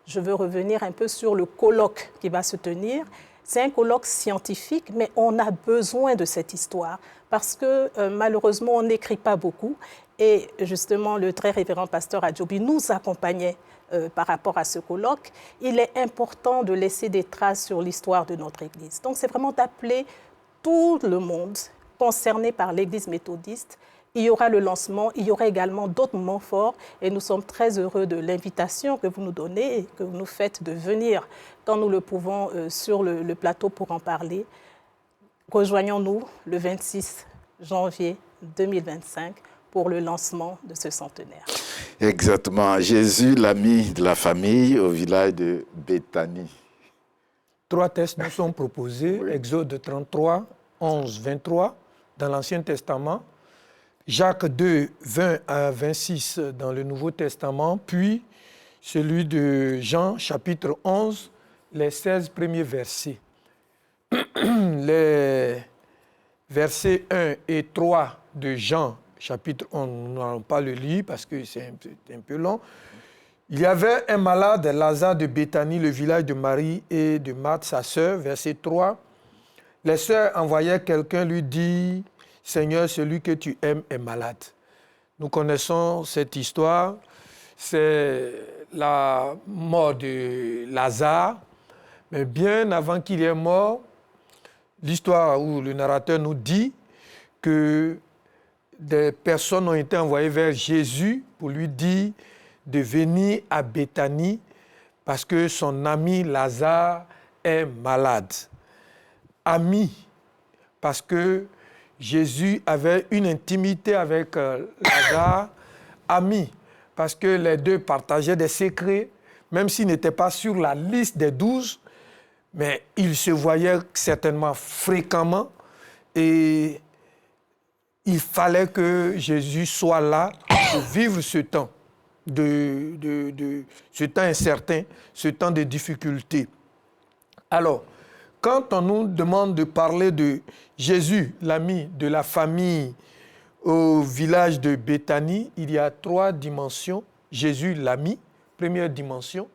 Je veux revenir un peu sur le colloque qui va se tenir. C'est un colloque scientifique, mais on a besoin de cette histoire parce que malheureusement, on n'écrit pas beaucoup. Et justement, le très révérend pasteur Adjobi nous accompagnait par rapport à ce colloque. Il est important de laisser des traces sur l'histoire de notre Église. Donc, c'est vraiment d'appeler tout le monde concerné par l'Église méthodiste. Il y aura le lancement, il y aura également d'autres moments forts et nous sommes très heureux de l'invitation que vous nous donnez et que vous nous faites de venir quand nous le pouvons sur le plateau pour en parler. Rejoignons-nous le 26 janvier 2025 pour le lancement de ce centenaire. Exactement. Jésus, l'ami de la famille au village de Béthanie. 3 textes nous sont proposés, oui. Exode 33, 11, 23 dans l'Ancien Testament, Jacques 2, 20 à 26 dans le Nouveau Testament, puis celui de Jean, chapitre 11, les 16 premiers versets. Les versets 1 et 3 de Jean, chapitre 11, nous n'allons pas le lire parce que c'est un peu long. Il y avait un malade, Lazare de Béthanie, le village de Marie et de Marthe, sa sœur, verset 3. Les sœurs envoyaient quelqu'un lui dire « Seigneur, celui que tu aimes est malade ». Nous connaissons cette histoire. C'est la mort de Lazare. Mais bien avant qu'il y ait mort, l'histoire où le narrateur nous dit que des personnes ont été envoyées vers Jésus pour lui dire de venir à Béthanie parce que son ami Lazare est malade. Ami, parce que Jésus avait une intimité avec Lazare. Ami, parce que les deux partageaient des secrets, même s'ils n'étaient pas sur la liste des 12, mais ils se voyaient certainement fréquemment et il fallait que Jésus soit là pour vivre ce temps, ce temps incertain, ce temps de difficulté. Alors, quand on nous demande de parler de Jésus, l'ami de la famille au village de Béthanie, il y a 3 dimensions. Jésus, l'ami, première dimension.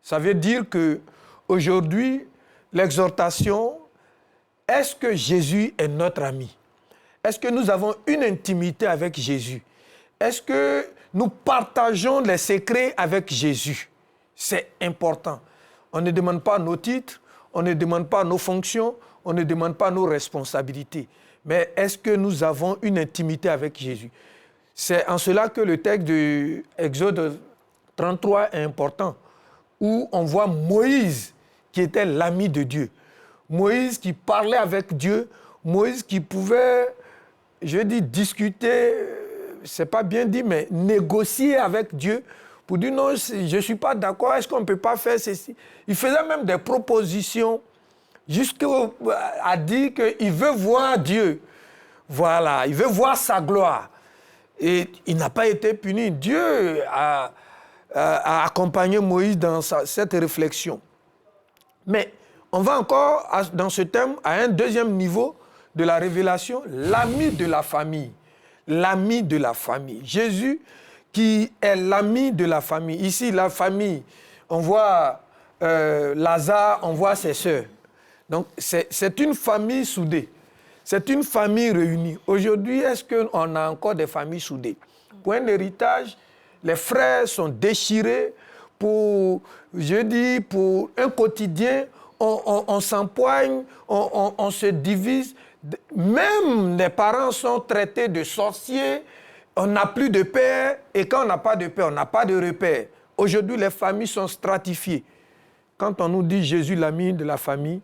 Ça veut dire qu'aujourd'hui, l'exhortation, est-ce que Jésus est notre ami? Est-ce que nous avons une intimité avec Jésus? Est-ce que nous partageons les secrets avec Jésus? C'est important. On ne demande pas nos titres, on ne demande pas nos fonctions, on ne demande pas nos responsabilités. Mais est-ce que nous avons une intimité avec Jésus? C'est en cela que le texte de Exode 33 est important, où on voit Moïse qui était l'ami de Dieu. Moïse qui parlait avec Dieu, Moïse qui pouvait, je dis, discuter, c'est pas bien dit, mais négocier avec Dieu pour dire non, je ne suis pas d'accord, est-ce qu'on ne peut pas faire ceci? Il faisait même des propositions jusqu'à dire qu'il veut voir Dieu. Voilà, il veut voir sa gloire. Et il n'a pas été puni. Dieu a accompagné Moïse dans cette réflexion. Mais on va encore, dans ce thème, à un deuxième niveau de la révélation, l'ami de la famille. L'ami de la famille. Jésus qui est l'ami de la famille. Ici, la famille, on voit Lazare, on voit ses sœurs. Donc, c'est une famille soudée. c'est une famille réunie. Aujourd'hui, est-ce qu'on a encore des familles soudées? Pour un héritage, les frères sont déchirés. Pour un quotidien, on s'empoigne, on se divise. Même les parents sont traités de sorciers. On n'a plus de père. Et quand on n'a pas de père, on n'a pas de repère. Aujourd'hui, les familles sont stratifiées. Quand on nous dit Jésus, l'ami de la famille,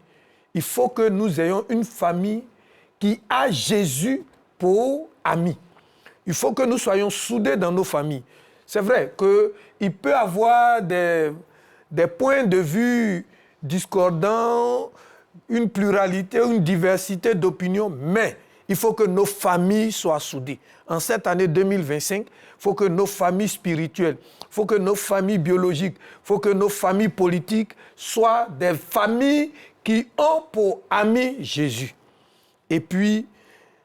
il faut que nous ayons une famille qui a Jésus pour ami. Il faut que nous soyons soudés dans nos familles. C'est vrai qu'il peut y avoir des points de vue discordants, une pluralité, une diversité d'opinions, mais il faut que nos familles soient soudées. En cette année 2025, il faut que nos familles spirituelles, il faut que nos familles biologiques, il faut que nos familles politiques soient des familles qui ont pour ami Jésus. Et puis,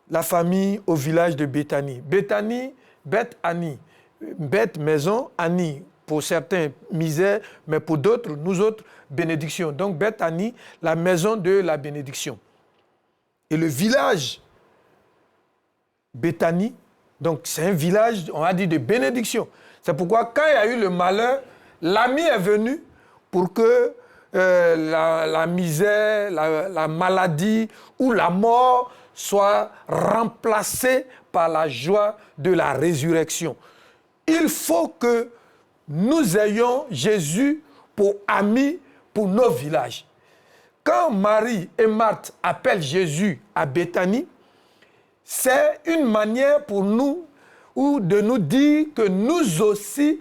la famille au village de Béthanie. Béthanie, Beth-Ani. Beth, maison, Ani. Pour certains, misère, mais pour d'autres, nous autres, bénédiction. Donc, Beth-Ani, la maison de la bénédiction. Et le village Béthanie, donc c'est un village, on a dit, de bénédiction. C'est pourquoi, quand il y a eu le malheur, l'ami est venu pour que la misère, la maladie ou la mort soit remplacée par la joie de la résurrection. Il faut que nous ayons Jésus pour ami pour nos villages. Quand Marie et Marthe appellent Jésus à Béthanie, c'est une manière pour nous ou de nous dire que nous aussi,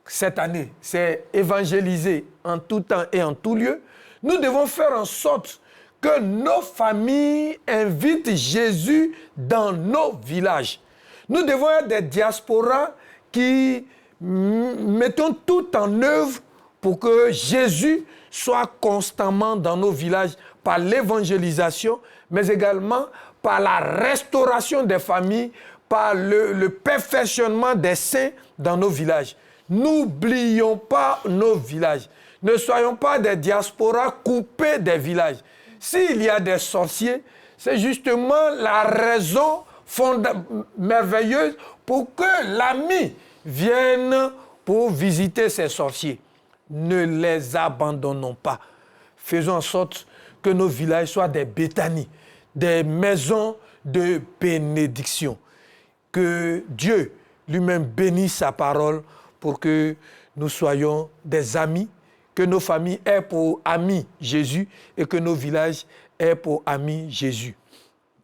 cette année, c'est évangéliser en tout temps et en tout lieu. Nous devons faire en sorte que nos familles invitent Jésus dans nos villages. Nous devons être des diasporas qui mettons tout en œuvre pour que Jésus soit constamment dans nos villages par l'évangélisation, mais également par la restauration des familles, par le perfectionnement des saints dans nos villages. N'oublions pas nos villages. Ne soyons pas des diasporas coupés des villages. S'il y a des sorciers, c'est justement la raison merveilleuse pour que l'ami vienne pour visiter ces sorciers. Ne les abandonnons pas. Faisons en sorte que nos villages soient des Béthanies, des maisons de bénédiction. Que Dieu lui-même bénisse sa parole pour que nous soyons des amis, que nos familles aient pour amis Jésus et que nos villages aient pour amis Jésus.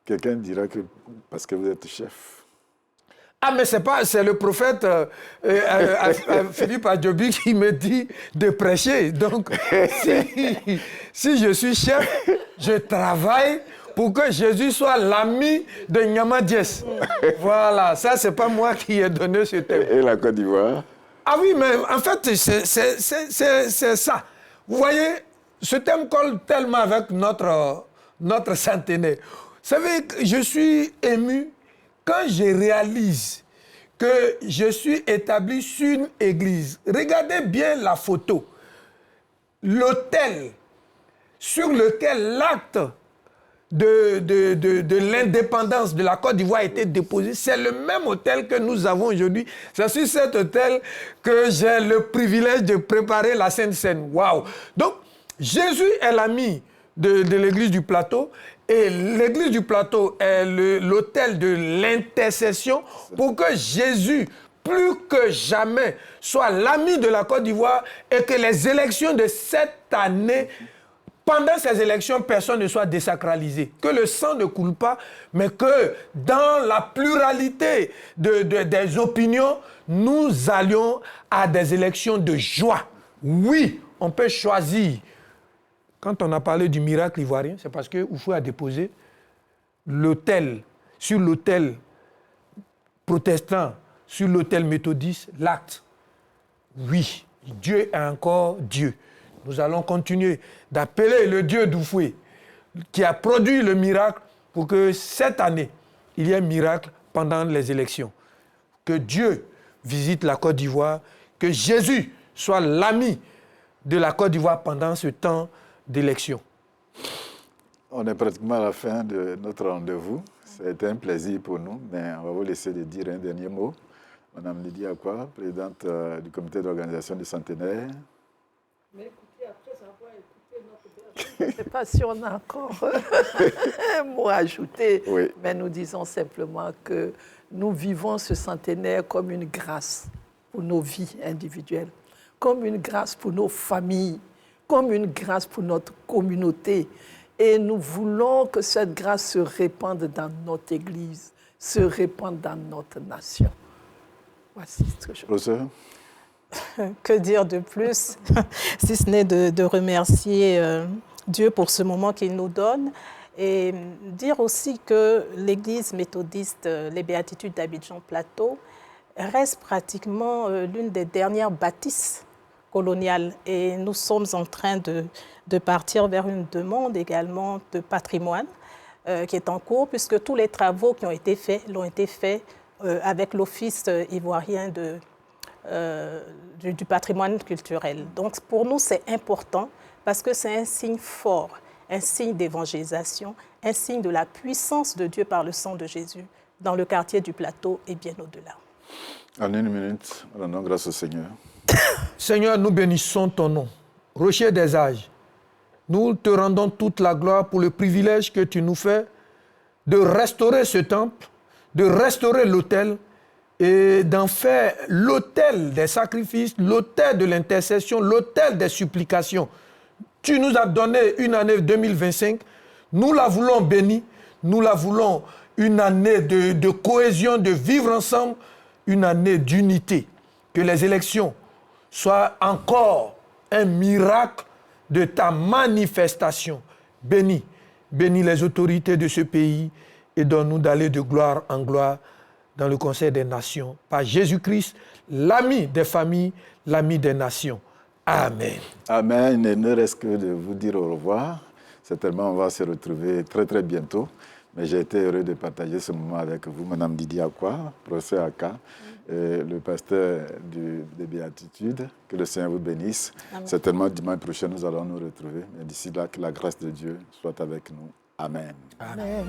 Quelqu'un dira que parce que vous êtes chef. Ah, mais c'est le prophète Philippe Adjobi qui me dit de prêcher. Donc, si je suis chef, je travaille pour que Jésus soit l'ami de Nyama Diès. Voilà, ça, c'est pas moi qui ai donné ce thème. Et la Côte d'Ivoire? Ah oui, mais en fait, c'est ça. Vous voyez, ce thème colle tellement avec notre centenaire. Vous savez, je suis ému quand je réalise que je suis établi sur une église. Regardez bien la photo. L'autel sur lequel l'acte de l'indépendance de la Côte d'Ivoire a été déposé, c'est le même autel que nous avons aujourd'hui. C'est sur cet autel que j'ai le privilège de préparer la Sainte Seine. Waouh! Donc, Jésus est l'ami de l'église du plateau. Et l'église du plateau est l'autel de l'intercession pour que Jésus, plus que jamais, soit l'ami de la Côte d'Ivoire et que les élections de cette année, pendant ces élections, personne ne soit désacralisé. Que le sang ne coule pas, mais que dans la pluralité des opinions, nous allions à des élections de joie. Oui, on peut choisir. Quand on a parlé du miracle ivoirien, c'est parce que Oufou a déposé l'autel, sur l'autel protestant, sur l'autel méthodiste, l'acte. Oui, Dieu est encore Dieu. Nous allons continuer d'appeler le Dieu d'Oufoué, qui a produit le miracle, pour que cette année, il y ait un miracle pendant les élections. Que Dieu visite la Côte d'Ivoire, que Jésus soit l'ami de la Côte d'Ivoire pendant ce temps d'élection. On est pratiquement à la fin de notre rendez-vous. C'était un plaisir pour nous, mais on va vous laisser de dire un dernier mot. Madame Lydie Akwa, présidente du comité d'organisation du centenaire. Mais écoutez, après avoir écouté notre je ne sais pas si on a encore un mot à ajouter, Oui. mais nous disons simplement que nous vivons ce centenaire comme une grâce pour nos vies individuelles, comme une grâce pour nos familles, comme une grâce pour notre communauté. Et nous voulons que cette grâce se répande dans notre Église, se répande dans notre nation. Voici ce que je veux dire. Que dire de plus, si ce n'est de remercier Dieu pour ce moment qu'il nous donne et dire aussi que l'Église méthodiste, les Béatitudes d'Abidjan-Plateau, reste pratiquement l'une des dernières bâtisses coloniales. Et nous sommes en train de partir vers une demande également de patrimoine qui est en cours, puisque tous les travaux qui ont été faits l'ont été faits avec l'Office ivoirien du patrimoine culturel. Donc pour nous, c'est important parce que c'est un signe fort, un signe d'évangélisation, un signe de la puissance de Dieu par le sang de Jésus dans le quartier du Plateau et bien au-delà. En une minute, rendons grâce au Seigneur. Seigneur, nous bénissons ton nom, rocher des âges. Nous te rendons toute la gloire pour le privilège que tu nous fais de restaurer ce temple, de restaurer l'autel et d'en faire l'autel des sacrifices, l'autel de l'intercession, l'autel des supplications. Tu nous as donné une année 2025, nous la voulons bénie, nous la voulons une année de cohésion, de vivre ensemble, une année d'unité. Que les élections soient encore un miracle de ta manifestation. Bénis les autorités de ce pays et donne-nous d'aller de gloire en gloire dans le Conseil des Nations. Par Jésus-Christ, l'ami des familles, l'ami des nations. Amen. Amen. Il ne reste que de vous dire au revoir. Certainement, on va se retrouver très, très bientôt. Mais j'ai été heureux de partager ce moment avec vous, Mme Lydie Akwa, professeur Aka, le pasteur des Béatitudes. Que le Seigneur vous bénisse. Amen. Certainement, dimanche prochain, nous allons nous retrouver. Mais d'ici là, que la grâce de Dieu soit avec nous. Amen. Amen.